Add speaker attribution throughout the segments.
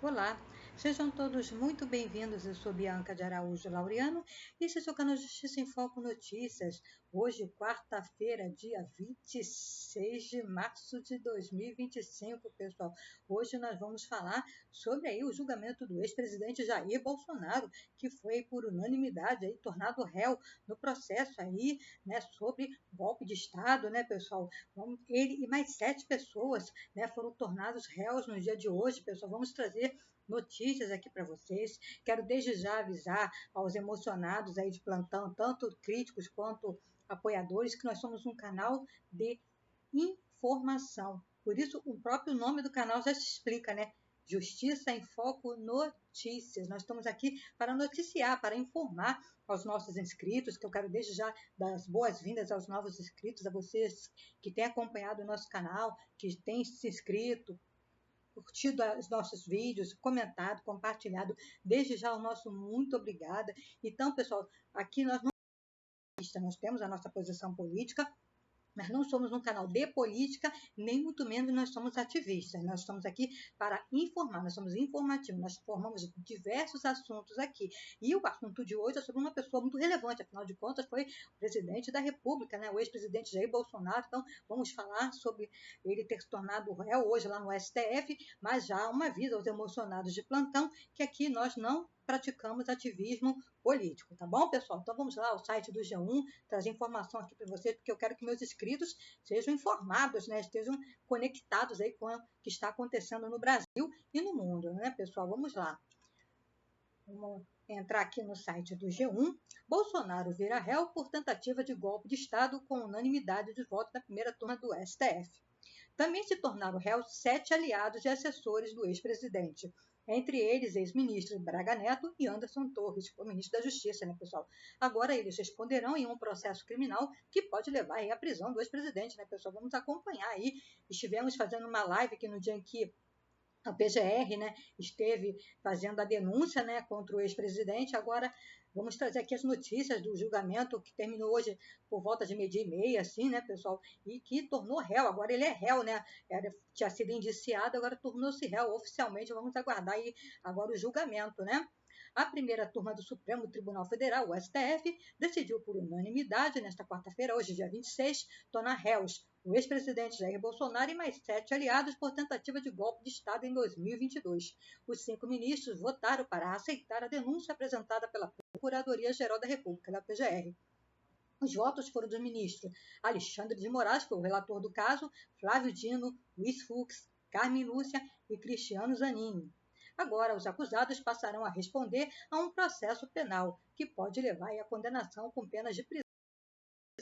Speaker 1: Olá, sejam todos muito bem-vindos. Eu sou Bianca de Araújo Laureano e esse é o seu canal Justiça em Foco Notícias. Hoje, quarta-feira, dia 26 de março de 2025, pessoal. Hoje nós vamos falar sobre aí o julgamento do ex-presidente Jair Bolsonaro, que foi por unanimidade aí tornado réu no processo aí, né, sobre golpe de Estado, né, pessoal? Ele e mais 7 pessoas, né, foram tornados réus no dia de hoje, pessoal. Vamos trazer notícias aqui para vocês. Quero desde já avisar aos emocionados aí de plantão, tanto críticos quanto apoiadores, que nós somos um canal de informação. Por isso, o próprio nome do canal já se explica, né? Justiça em Foco Notícias. Nós estamos aqui para noticiar, para informar aos nossos inscritos, que eu quero desde já dar as boas-vindas aos novos inscritos, a vocês que têm acompanhado o nosso canal, que têm se inscrito, curtido os nossos vídeos, comentado, compartilhado. Desde já o nosso muito obrigada. Então, pessoal, aqui nós temos a nossa posição política, mas não somos um canal de política, nem muito menos nós somos ativistas. Nós estamos aqui para informar, nós somos informativos, nós formamos diversos assuntos aqui. E o assunto de hoje é sobre uma pessoa muito relevante, afinal de contas foi o presidente da República, né? O ex-presidente Jair Bolsonaro. Então, vamos falar sobre ele ter se tornado réu hoje lá no STF, mas já um aviso aos emocionados de plantão que aqui nós não praticamos ativismo político, tá bom, pessoal? Então vamos lá ao site do G1, trazer informação aqui para vocês, porque eu quero que meus inscritos sejam informados, né? Estejam conectados aí com o que está acontecendo no Brasil e no mundo, né, pessoal? Vamos lá. Vamos entrar aqui no site do G1. Bolsonaro vira réu por tentativa de golpe de Estado com unanimidade de voto na primeira turma do STF. Também se tornaram réus 7 aliados e assessores do ex-presidente, entre eles ex-ministro Braga Neto e Anderson Torres, o ministro da Justiça, né, pessoal? Agora eles responderão em um processo criminal que pode levar aí à prisão do ex-presidente, né, pessoal? Vamos acompanhar aí. Estivemos fazendo uma live aqui no dia em que a PGR, né, esteve fazendo a denúncia, né, contra o ex-presidente. Agora vamos trazer aqui as notícias do julgamento que terminou hoje por volta de 12h30, assim, né, pessoal, e que tornou réu. Agora ele é réu, né? Tinha sido indiciado, agora tornou-se réu oficialmente. Vamos aguardar aí agora o julgamento, né? A primeira turma do Supremo Tribunal Federal, o STF, decidiu por unanimidade, nesta quarta-feira, hoje, dia 26, tornar réus o ex-presidente Jair Bolsonaro e mais 7 aliados por tentativa de golpe de Estado em 2022. Os 5 ministros votaram para aceitar a denúncia apresentada pela Procuradoria-Geral da República, da PGR. Os votos foram dos ministros Alexandre de Moraes, que foi o relator do caso, Flávio Dino, Luiz Fux, Carmen Lúcia e Cristiano Zanin. Agora, os acusados passarão a responder a um processo penal, que pode levar à condenação com penas de prisão.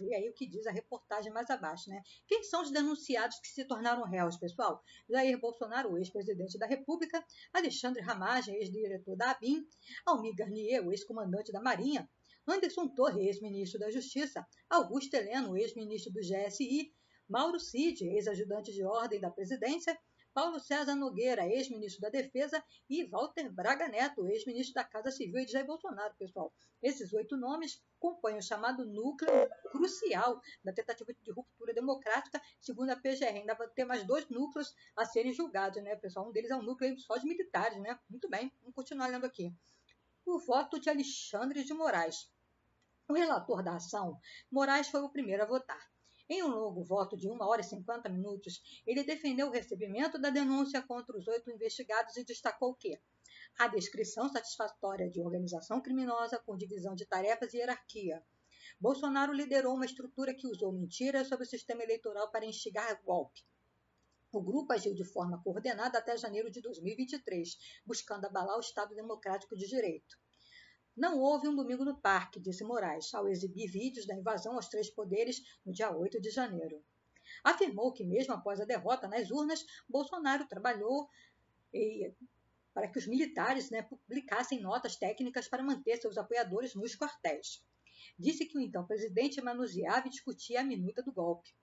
Speaker 1: E aí o que diz a reportagem mais abaixo, né? Quem são os denunciados que se tornaram réus, pessoal? Jair Bolsonaro, o ex-presidente da República, Alexandre Ramagem, ex-diretor da ABIN, Almir Garnier, o ex-comandante da Marinha, Anderson Torres, ex-ministro da Justiça, Augusto Heleno, ex-ministro do GSI, Mauro Cid, ex-ajudante de ordem da presidência, Paulo César Nogueira, ex-ministro da Defesa, e Walter Braga Neto, ex-ministro da Casa Civil, e de Jair Bolsonaro, pessoal. Esses 8 nomes compõem o chamado núcleo crucial da tentativa de ruptura democrática, segundo a PGR. Ainda vai ter mais 2 núcleos a serem julgados, né, pessoal? Um deles é um núcleo só de militares, né? Muito bem, vamos continuar lendo aqui. O voto de Alexandre de Moraes. O relator da ação, Moraes, foi o primeiro a votar. Em um longo voto de 1 hora e 50 minutos, ele defendeu o recebimento da denúncia contra os 8 investigados e destacou que a descrição satisfatória de organização criminosa com divisão de tarefas e hierarquia. Bolsonaro liderou uma estrutura que usou mentiras sobre o sistema eleitoral para instigar golpe. O grupo agiu de forma coordenada até janeiro de 2023, buscando abalar o Estado Democrático de Direito. Não houve um domingo no parque, disse Moraes, ao exibir vídeos da invasão aos 3 poderes no dia 8 de janeiro. Afirmou que, mesmo após a derrota nas urnas, Bolsonaro trabalhou para que os militares, né, publicassem notas técnicas para manter seus apoiadores nos quartéis. Disse que o então presidente manuseava e discutia a minuta do golpe.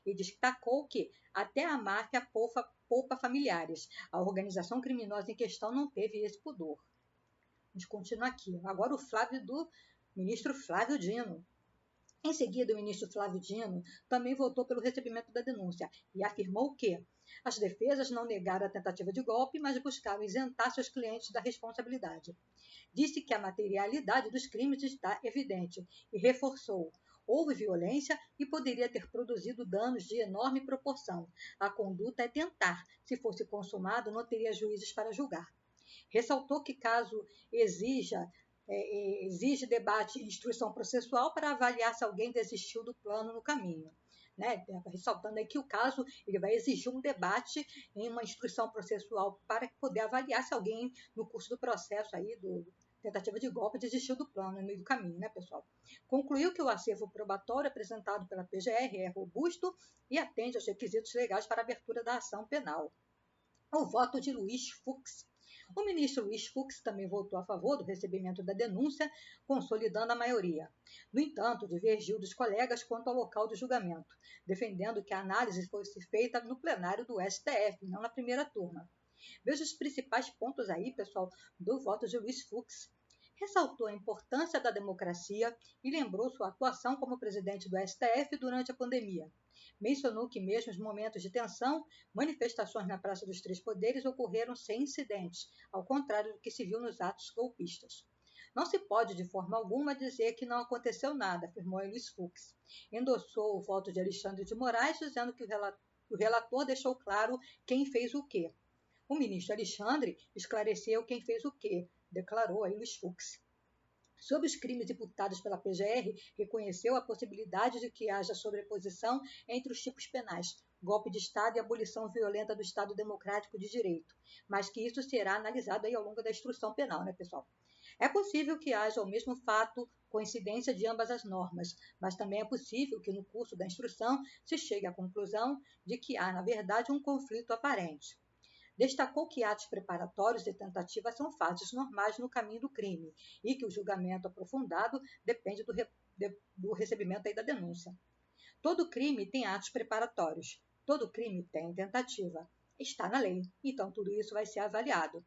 Speaker 1: E destacou que até a máfia poupa familiares. A organização criminosa em questão não teve esse pudor. Vamos continuar aqui. Agora o ministro Flávio Dino. Em seguida, o ministro Flávio Dino também votou pelo recebimento da denúncia e afirmou que as defesas não negaram a tentativa de golpe, mas buscaram isentar seus clientes da responsabilidade. Disse que a materialidade dos crimes está evidente e reforçou: houve violência e poderia ter produzido danos de enorme proporção. A conduta é tentar. Se fosse consumado, não teria juízes para julgar. Ressaltou que, caso exige debate e instrução processual para avaliar se alguém desistiu do plano no caminho. Né? Ressaltando aí que o caso ele vai exigir um debate em uma instrução processual para poder avaliar se alguém, no curso do processo aí, do tentativa de golpe, desistiu do plano no meio do caminho, né, pessoal? Concluiu que o acervo probatório apresentado pela PGR é robusto e atende aos requisitos legais para a abertura da ação penal. O voto de Luiz Fux. O ministro Luiz Fux também votou a favor do recebimento da denúncia, consolidando a maioria. No entanto, divergiu dos colegas quanto ao local do julgamento, defendendo que a análise fosse feita no plenário do STF, não na primeira turma. Veja os principais pontos aí, pessoal, do voto de Luiz Fux. Ressaltou a importância da democracia e lembrou sua atuação como presidente do STF durante a pandemia. Mencionou que, mesmo nos momentos de tensão, manifestações na Praça dos Três Poderes ocorreram sem incidentes, ao contrário do que se viu nos atos golpistas. Não se pode, de forma alguma, dizer que não aconteceu nada, afirmou Luiz Fux. Endossou o voto de Alexandre de Moraes, dizendo que o relator deixou claro quem fez o quê. O ministro Alexandre esclareceu quem fez o quê, declarou Luiz Fux. Sobre os crimes imputados pela PGR, reconheceu a possibilidade de que haja sobreposição entre os tipos penais, golpe de Estado e abolição violenta do Estado Democrático de Direito, mas que isso será analisado aí ao longo da instrução penal, né, pessoal? É possível que haja o mesmo fato, coincidência de ambas as normas, mas também é possível que no curso da instrução se chegue à conclusão de que há, na verdade, um conflito aparente. Destacou que atos preparatórios e tentativa são fases normais no caminho do crime e que o julgamento aprofundado depende do recebimento aí da denúncia. Todo crime tem atos preparatórios, todo crime tem tentativa. Está na lei, então tudo isso vai ser avaliado.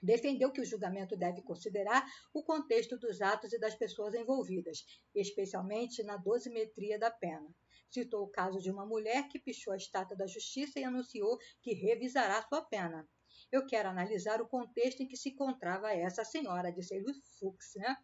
Speaker 1: Defendeu que o julgamento deve considerar o contexto dos atos e das pessoas envolvidas, especialmente na dosimetria da pena. Citou o caso de uma mulher que pichou a estátua da justiça e anunciou que revisará sua pena. Eu quero analisar o contexto em que se encontrava essa senhora, disse Luiz Fux, né?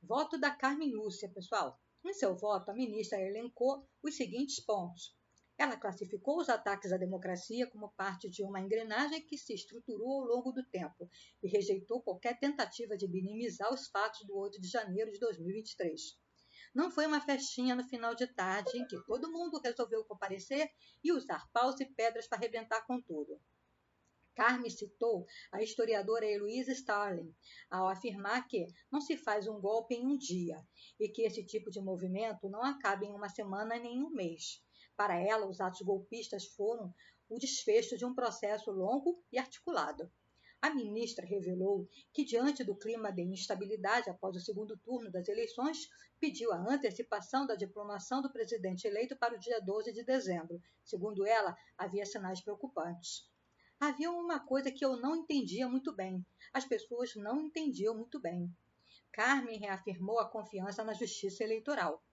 Speaker 1: Voto da Carmen Lúcia, pessoal. Em seu voto, a ministra elencou os seguintes pontos. Ela classificou os ataques à democracia como parte de uma engrenagem que se estruturou ao longo do tempo e rejeitou qualquer tentativa de minimizar os fatos do 8 de janeiro de 2023. Não foi uma festinha no final de tarde em que todo mundo resolveu comparecer e usar paus e pedras para arrebentar com tudo. Carme citou a historiadora Heloísa Starling ao afirmar que não se faz um golpe em um dia e que esse tipo de movimento não acaba em uma semana nem em um mês. Para ela, os atos golpistas foram o desfecho de um processo longo e articulado. A ministra revelou que, diante do clima de instabilidade após o segundo turno das eleições, pediu a antecipação da diplomação do presidente eleito para o dia 12 de dezembro. Segundo ela, havia sinais preocupantes. Havia uma coisa que eu não entendia muito bem. As pessoas não entendiam muito bem. Carmen reafirmou a confiança na justiça eleitoral.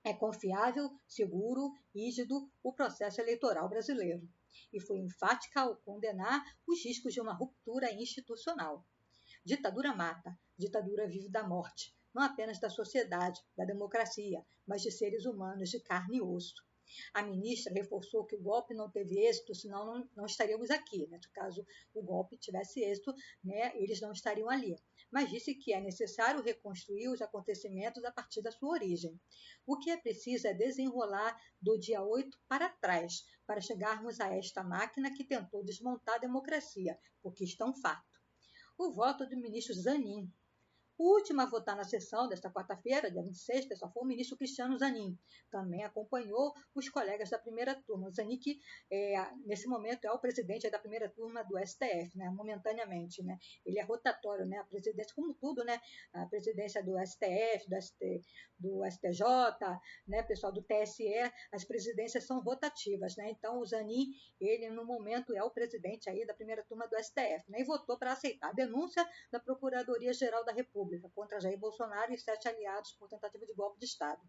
Speaker 1: É confiável, seguro, rígido o processo eleitoral brasileiro. E foi enfática ao condenar os riscos de uma ruptura institucional. Ditadura mata, ditadura vive da morte, não apenas da sociedade, da democracia, mas de seres humanos de carne e osso. A ministra reforçou que o golpe não teve êxito, senão não estaríamos aqui. Né? Caso o golpe tivesse êxito, né, eles não estariam ali. Mas disse que é necessário reconstruir os acontecimentos a partir da sua origem. O que é preciso é desenrolar do dia 8 para trás, para chegarmos a esta máquina que tentou desmontar a democracia, porque isto é um fato. O voto do ministro Zanin. O último a votar na sessão desta quarta-feira, dia 26, pessoal, foi o ministro Cristiano Zanin. Também acompanhou os colegas da primeira turma. O Zanin, que nesse momento é o presidente da primeira turma do STF, né, momentaneamente. Né? Ele é rotatório, né, a presidência, como tudo, né, a presidência do STF, do STJ, né, pessoal do TSE, as presidências são rotativas. Né? Então, o Zanin, ele no momento é o presidente aí da primeira turma do STF, né, e votou para aceitar a denúncia da Procuradoria-Geral da República República contra Jair Bolsonaro e 7 aliados por tentativa de golpe de Estado.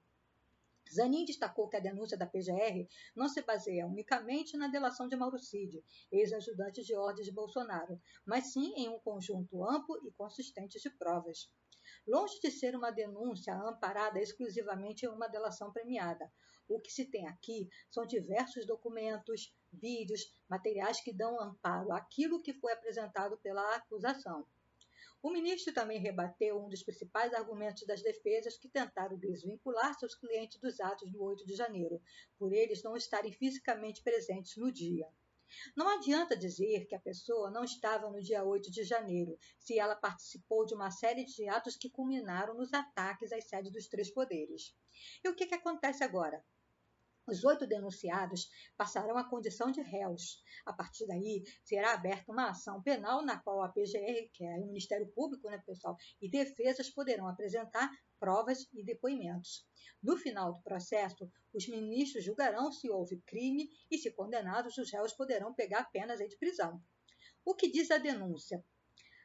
Speaker 1: Zanin destacou que a denúncia da PGR não se baseia unicamente na delação de Mauro Cid, ex-ajudante de ordens de Bolsonaro, mas sim em um conjunto amplo e consistente de provas. Longe de ser uma denúncia amparada exclusivamente em uma delação premiada, o que se tem aqui são diversos documentos, vídeos, materiais que dão amparo àquilo que foi apresentado pela acusação. O ministro também rebateu um dos principais argumentos das defesas que tentaram desvincular seus clientes dos atos do 8 de janeiro, por eles não estarem fisicamente presentes no dia. Não adianta dizer que a pessoa não estava no dia 8 de janeiro, se ela participou de uma série de atos que culminaram nos ataques às sedes dos três poderes. E o que acontece agora? Os 8 denunciados passarão a condição de réus. A partir daí, será aberta uma ação penal na qual a PGR, que é o Ministério Público, né, pessoal, e defesas poderão apresentar provas e depoimentos. No final do processo, os ministros julgarão se houve crime e, se condenados, os réus poderão pegar penas de prisão. O que diz a denúncia?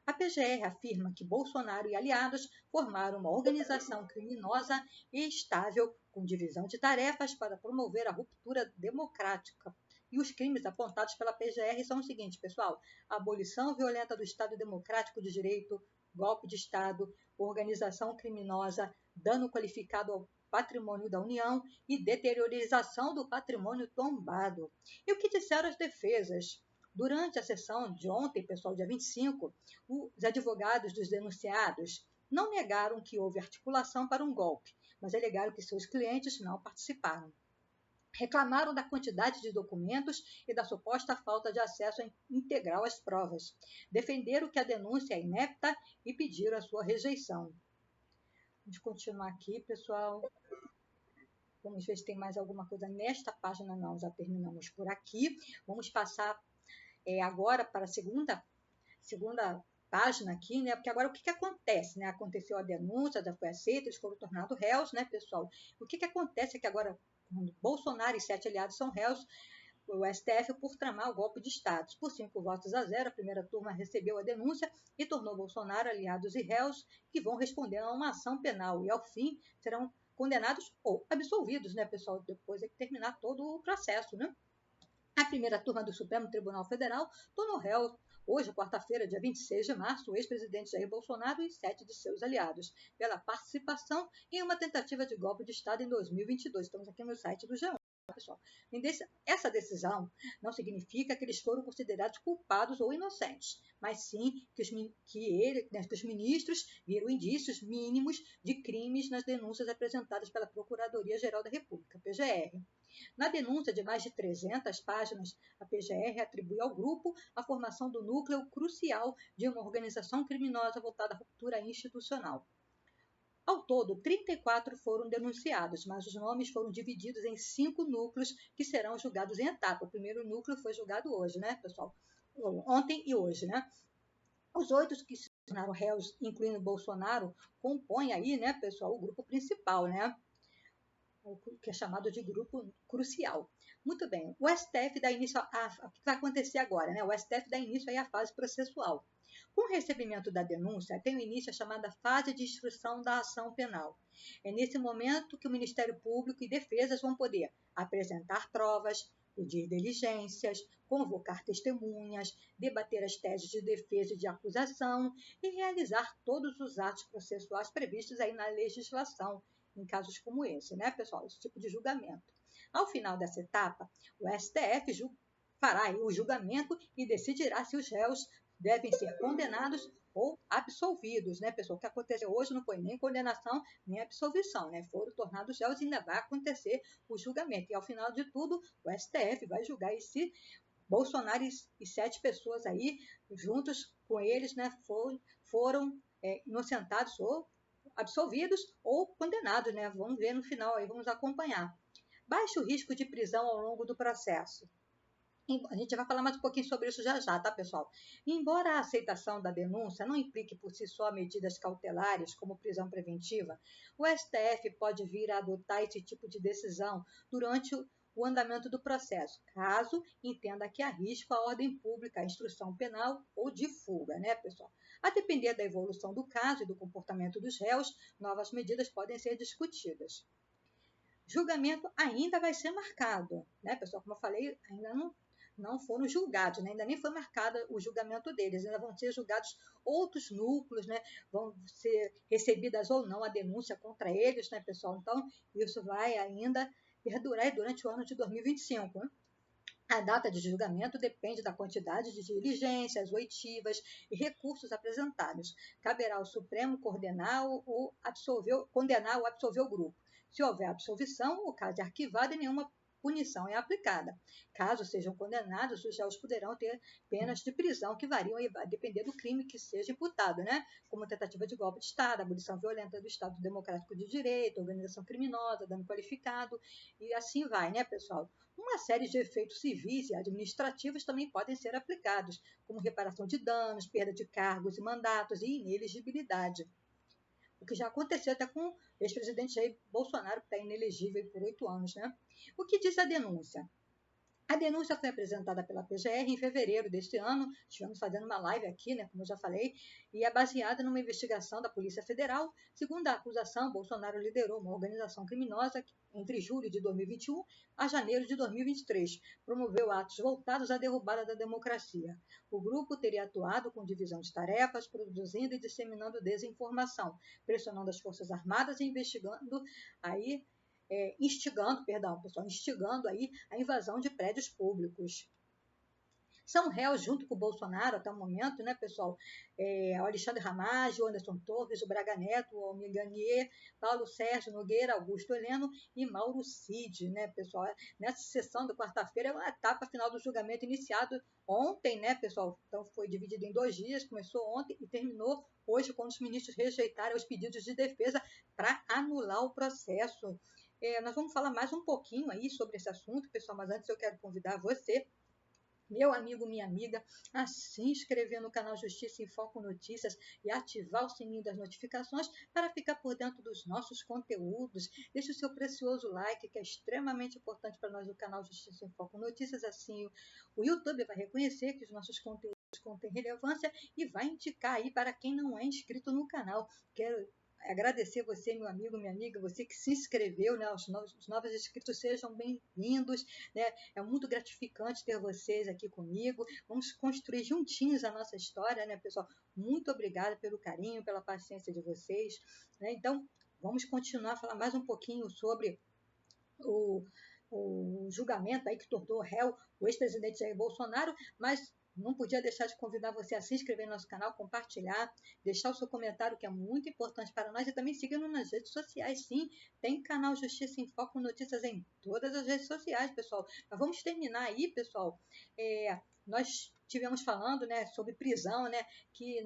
Speaker 1: A PGR afirma que Bolsonaro e aliados formaram uma organização criminosa e estável com divisão de tarefas para promover a ruptura democrática. E os crimes apontados pela PGR são os seguintes, pessoal: abolição violenta do Estado Democrático de Direito, golpe de Estado, organização criminosa, dano qualificado ao patrimônio da União e deteriorização do patrimônio tombado. E o que disseram as defesas? Durante a sessão de ontem, pessoal, dia 25, os advogados dos denunciados não negaram que houve articulação para um golpe, mas alegaram que seus clientes não participaram. Reclamaram da quantidade de documentos e da suposta falta de acesso integral às provas. Defenderam que a denúncia é inepta e pediram a sua rejeição. Vamos continuar aqui, pessoal. Vamos ver se tem mais alguma coisa nesta página. Não, já terminamos por aqui. Vamos passar agora para a segunda página aqui, né? Porque agora o que acontece, né? Aconteceu a denúncia, já foi aceita, eles foram tornados réus, né, pessoal? O que acontece é que agora Bolsonaro e 7 aliados são réus, o STF, por tramar o golpe de Estado. Por 5 votos a 0, a primeira turma recebeu a denúncia e tornou Bolsonaro, aliados e réus que vão responder a uma ação penal e, ao fim, serão condenados ou absolvidos, né, pessoal? Depois é que terminar todo o processo, né? A primeira turma do Supremo Tribunal Federal tornou réu, hoje, quarta-feira, dia 26 de março, o ex-presidente Jair Bolsonaro e 7 de seus aliados, pela participação em uma tentativa de golpe de Estado em 2022. Estamos aqui no site do G1. Pessoal, essa decisão não significa que eles foram considerados culpados ou inocentes, mas sim que os ministros viram indícios mínimos de crimes nas denúncias apresentadas pela Procuradoria-Geral da República, PGR. Na denúncia de mais de 300 páginas, a PGR atribui ao grupo a formação do núcleo crucial de uma organização criminosa voltada à ruptura institucional. Ao todo, 34 foram denunciados, mas os nomes foram divididos em 5 núcleos que serão julgados em etapa. O primeiro núcleo foi julgado hoje, né, pessoal? Ontem e hoje, né? Os 8 que se tornaram réus, incluindo Bolsonaro, compõem aí, né, pessoal, o grupo principal, né? Que é chamado de grupo crucial. Muito bem, o STF dá início o que vai acontecer agora, né? O STF dá início aí à fase processual. Com o recebimento da denúncia, tem o início a chamada fase de instrução da ação penal. É nesse momento que o Ministério Público e defesas vão poder apresentar provas, pedir diligências, convocar testemunhas, debater as teses de defesa e de acusação e realizar todos os atos processuais previstos aí na legislação, em casos como esse, né, pessoal? Esse tipo de julgamento. Ao final dessa etapa, o STF fará o julgamento e decidirá se os réus devem ser condenados ou absolvidos, né, pessoal? O que aconteceu hoje não foi nem condenação, nem absolvição, né? Foram tornados réus e ainda vai acontecer o julgamento. E ao final de tudo, o STF vai julgar se Bolsonaro e 7 pessoas aí, juntos com eles, né, foram inocentados ou absolvidos ou condenados, né? Vamos ver no final aí, vamos acompanhar. Baixo risco de prisão ao longo do processo. A gente vai falar mais um pouquinho sobre isso já já, tá, pessoal? Embora a aceitação da denúncia não implique por si só medidas cautelares, como prisão preventiva, o STF pode vir a adotar esse tipo de decisão durante o andamento do processo, caso entenda que há risco à ordem pública, à instrução penal ou de fuga, né, pessoal? A depender da evolução do caso e do comportamento dos réus, novas medidas podem ser discutidas. Julgamento ainda vai ser marcado, né, pessoal? Como eu falei, ainda não foram julgados, né? Ainda nem foi marcado o julgamento deles, ainda vão ser julgados outros núcleos, né? Vão ser recebidas ou não a denúncia contra eles, né, pessoal? Então, isso vai ainda perdurar durante o ano de 2025, né? A data de julgamento depende da quantidade de diligências, oitivas e recursos apresentados. Caberá ao Supremo condenar ou absolver o grupo. Se houver absolvição, o caso é arquivado e nenhuma punição é aplicada. Caso sejam condenados, os réus poderão ter penas de prisão que variam a depender do crime que seja imputado, né? Como tentativa de golpe de Estado, abolição violenta do Estado Democrático de Direito, organização criminosa, dano qualificado, e assim vai, né, pessoal? Uma série de efeitos civis e administrativos também podem ser aplicados, como reparação de danos, perda de cargos e mandatos e inelegibilidade. O que já aconteceu até com o ex-presidente Jair Bolsonaro, que está inelegível por 8 anos, né? O que diz a denúncia? A denúncia foi apresentada pela PGR em fevereiro deste ano, estivemos fazendo uma live aqui, né, como eu já falei, e é baseada numa investigação da Polícia Federal. Segundo a acusação, Bolsonaro liderou uma organização criminosa que, entre julho de 2021 a janeiro de 2023, promoveu atos voltados à derrubada da democracia. O grupo teria atuado com divisão de tarefas, produzindo e disseminando desinformação, pressionando as Forças Armadas e instigando aí a invasão de prédios públicos. São réus, junto com o Bolsonaro, até o momento, né, pessoal? O Alexandre Ramagem, o Anderson Torres, o Braga Neto, o Almir Garnier, Paulo Sérgio Nogueira, Augusto Heleno e Mauro Cid, né, pessoal? Nessa sessão da quarta-feira é uma etapa final do julgamento iniciado ontem, né, pessoal? Então foi dividido em 2 dias, começou ontem e terminou hoje, quando os ministros rejeitaram os pedidos de defesa para anular o processo. Nós vamos falar mais um pouquinho aí sobre esse assunto, pessoal, mas antes eu quero convidar você, meu amigo, minha amiga, a se inscrever no canal Justiça em Foco Notícias e ativar o sininho das notificações para ficar por dentro dos nossos conteúdos. Deixe o seu precioso like, que é extremamente importante para nós do canal Justiça em Foco Notícias. Assim, o YouTube vai reconhecer que os nossos conteúdos contêm relevância e vai indicar aí para quem não é inscrito no canal. Quero agradecer você, meu amigo, minha amiga, você que se inscreveu, né? Os novos inscritos sejam bem-vindos, né? É muito gratificante ter vocês aqui comigo. Vamos construir juntinhos a nossa história, né, pessoal? Muito obrigada pelo carinho, pela paciência de vocês, né? Então, vamos continuar a falar mais um pouquinho sobre o julgamento aí que tornou réu o ex-presidente Jair Bolsonaro, mas não podia deixar de convidar você a se inscrever no nosso canal, compartilhar, deixar o seu comentário, que é muito importante para nós, e também seguir-nos nas redes sociais. Sim, tem canal Justiça em Foco Notícias em todas as redes sociais, pessoal. Mas vamos terminar aí, pessoal. Nós tivemos falando, né, sobre prisão, né, que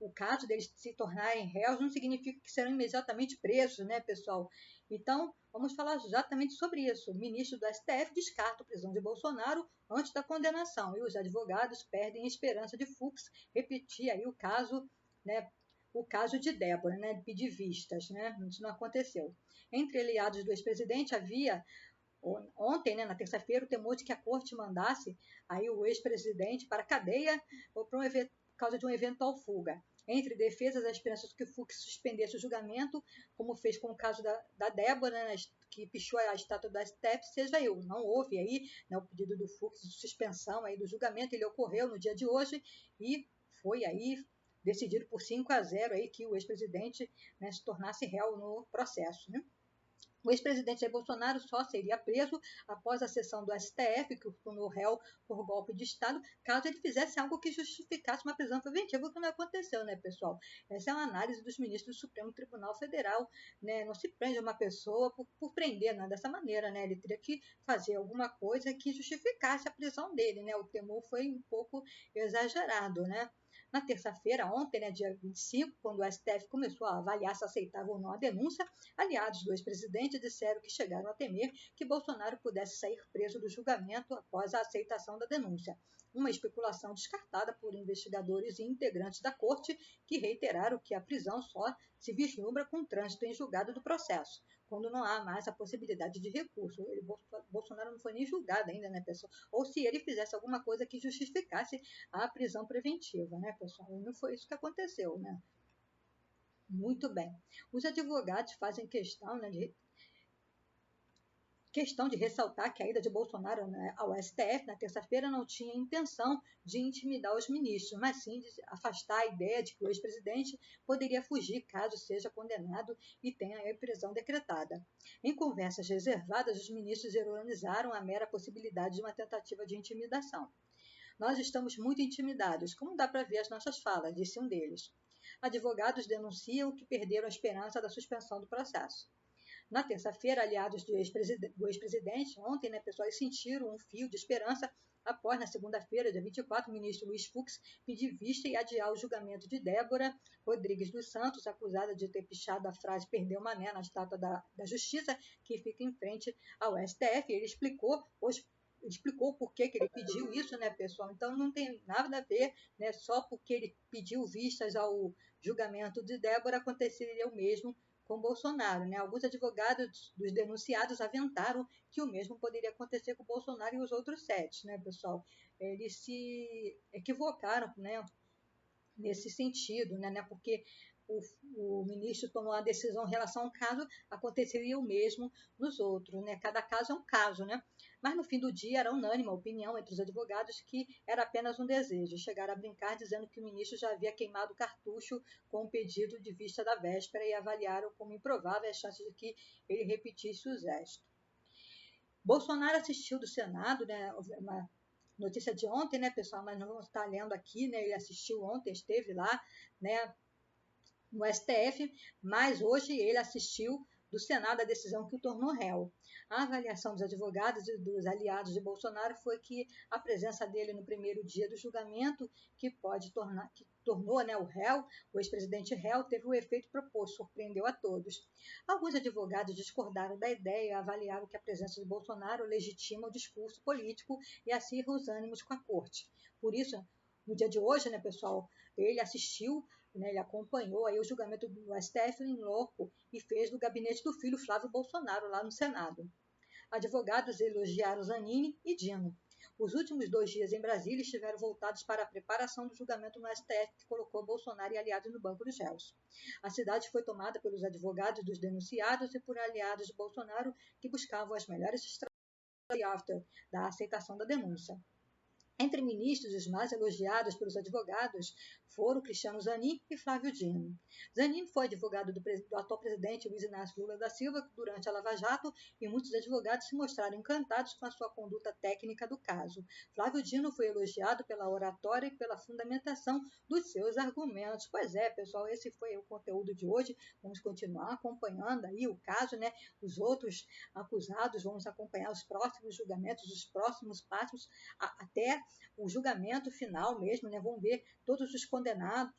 Speaker 1: o caso deles se tornarem réus não significa que serão imediatamente presos, né, pessoal? Então, vamos falar exatamente sobre isso. O ministro do STF descarta a prisão de Bolsonaro antes da condenação e os advogados perdem a esperança de Fux repetir aí o caso, né, o caso de Débora, né, de pedir vistas, né? Isso não aconteceu. Entre aliados do ex-presidente havia ontem, né, na terça-feira, o temor de que a corte mandasse aí o ex-presidente para a cadeia por causa de uma eventual fuga. Entre defesas, a esperança de que o Fux suspendesse o julgamento, como fez com o caso da Débora, né, que pichou a estátua da STF, seja eu. Não houve aí, né, o pedido do Fux de suspensão aí do julgamento, ele ocorreu no dia de hoje e foi aí decidido por 5-0 aí que o ex-presidente, né, se tornasse réu no processo, né? O ex-presidente Jair Bolsonaro só seria preso após a sessão do STF, que o tornou réu por golpe de Estado, caso ele fizesse algo que justificasse uma prisão preventiva, o que não aconteceu, né, pessoal? Essa é uma análise dos ministros do Supremo Tribunal Federal, né? Não se prende uma pessoa por prender, né, dessa maneira, né? Ele teria que fazer alguma coisa que justificasse a prisão dele, né? O temor foi um pouco exagerado, né? Na terça-feira, ontem, né, dia 25, quando o STF começou a avaliar se aceitava ou não a denúncia, aliados do ex-presidente disseram que chegaram a temer que Bolsonaro pudesse sair preso do julgamento após a aceitação da denúncia. uma especulação descartada por investigadores e integrantes da corte, que reiteraram que a prisão só se vislumbra com trânsito em julgado do processo, quando não há mais a possibilidade de recurso. Bolsonaro não foi nem julgado ainda, né, pessoal? Ou se ele fizesse alguma coisa que justificasse a prisão preventiva, né, pessoal? E não foi isso que aconteceu, né? Muito bem. Os advogados fazem questão de ressaltar que a ida de Bolsonaro, né, ao STF na terça-feira não tinha intenção de intimidar os ministros, mas sim de afastar a ideia de que o ex-presidente poderia fugir caso seja condenado e tenha a prisão decretada. Em conversas reservadas, os ministros ironizaram a mera possibilidade de uma tentativa de intimidação. Nós estamos muito intimidados, como dá para ver as nossas falas, disse um deles. Advogados denunciam que perderam a esperança da suspensão do processo. Na terça-feira, aliados do ex-presidente, ontem, né, pessoal, sentiram um fio de esperança após, na segunda-feira, dia 24, o ministro Luiz Fux pedir vista e adiar o julgamento de Débora Rodrigues dos Santos, acusada de ter pichado a frase "perdeu mané" na estátua da Justiça, que fica em frente ao STF. Ele explicou por que ele pediu isso, né, pessoal? Então não tem nada a ver, né, só porque ele pediu vistas ao julgamento de Débora, aconteceria o mesmo com Bolsonaro, né? Alguns advogados dos denunciados aventaram que o mesmo poderia acontecer com Bolsonaro e os outros 7, né, pessoal? Eles se equivocaram, né, nesse sentido, né, porque o ministro tomou a decisão em relação ao caso, aconteceria o mesmo nos outros, né? Cada caso é um caso, né? Mas no fim do dia era unânime a opinião entre os advogados que era apenas um desejo. Chegaram a brincar dizendo que o ministro já havia queimado o cartucho com o pedido de vista da véspera e avaliaram como improvável as chances de que ele repetisse o gesto. Bolsonaro assistiu do Senado, né, uma notícia de ontem, né, pessoal, mas não vamos estar lendo aqui, né, ele assistiu ontem, esteve lá, né, no STF, mas hoje ele assistiu do Senado a decisão que o tornou réu. A avaliação dos advogados e dos aliados de Bolsonaro foi que a presença dele no primeiro dia do julgamento, que tornou, né, o réu, o ex-presidente réu, teve o efeito proposto, surpreendeu a todos. Alguns advogados discordaram da ideia e avaliaram que a presença de Bolsonaro legitima o discurso político e acirra os ânimos com a corte. Por isso, no dia de hoje, né, pessoal, ele assistiu, né, ele acompanhou aí o julgamento do STF em loco e fez do gabinete do filho Flávio Bolsonaro lá no Senado. Advogados elogiaram Zanini e Dino. Os últimos 2 dias em Brasília estiveram voltados para a preparação do julgamento no STF, que colocou Bolsonaro e aliados no banco dos réus. A cidade foi tomada pelos advogados dos denunciados e por aliados de Bolsonaro que buscavam as melhores estratégias da aceitação da denúncia. Entre ministros, os mais elogiados pelos advogados foram Cristiano Zanin e Flávio Dino. Zanin foi advogado do atual presidente Luiz Inácio Lula da Silva durante a Lava Jato e muitos advogados se mostraram encantados com a sua conduta técnica do caso. Flávio Dino foi elogiado pela oratória e pela fundamentação dos seus argumentos. Pois é, pessoal, esse foi o conteúdo de hoje. Vamos continuar acompanhando aí o caso, né? Os outros acusados, vamos acompanhar os próximos julgamentos, os próximos passos até o julgamento final mesmo, né? Vão ver todos os condenados,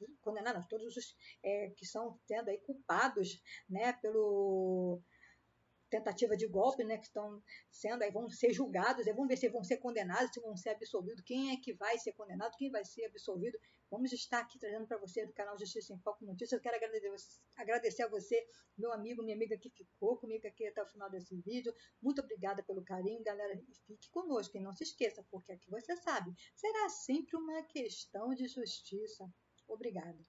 Speaker 1: todos os que são tendo aí culpados, né, pelo tentativa de golpe, né, que estão sendo, aí vão ser julgados, aí vamos ver se vão ser condenados, se vão ser absolvidos, quem é que vai ser condenado, quem vai ser absolvido. Vamos estar aqui trazendo para você do canal Justiça em Foco Notícias. Eu quero agradecer a você, meu amigo, minha amiga que ficou comigo aqui até o final desse vídeo. Muito obrigada pelo carinho, galera, e fique conosco e não se esqueça, porque aqui você sabe, será sempre uma questão de justiça. Obrigada.